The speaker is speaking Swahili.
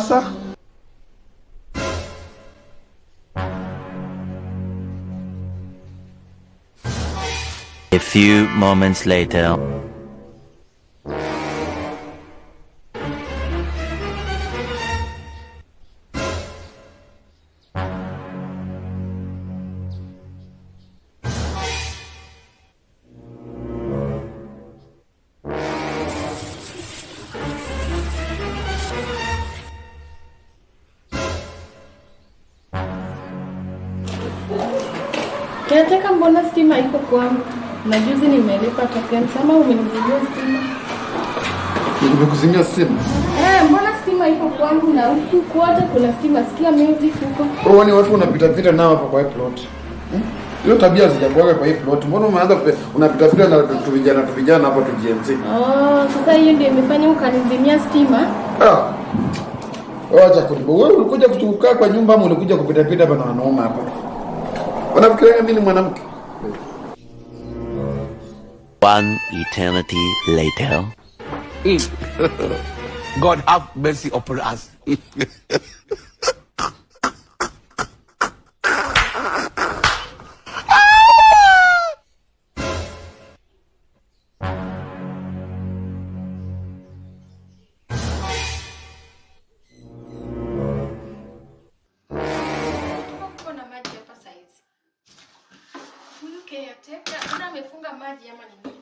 sasa? A few moments later. Nataka mbona stima iko kwangu? Na juzi nimelipa token, sema umenizimia stima. Nimekuzimia stima? Mbona stima iko kwangu na huku kwote kuna stima, sikia music huko. Wewe ni watu unapita nao hapa kwa hii plot. Hiyo tabia zijakuaga kwa hii plot. Mbona umeanza unapita na vijana hapa tu GMC? Sasa hiyo ndio imefanya ukanizimia stima? Acha kulibo. Wewe ulikuja kukaa kwa nyumba ama ulikuja kupita hapa na wanaume hapa? Wanafikiria mimi ni mwanamke. One eternity later. God have mercy upon us. Huyu caretaker amefunga maji ama nini?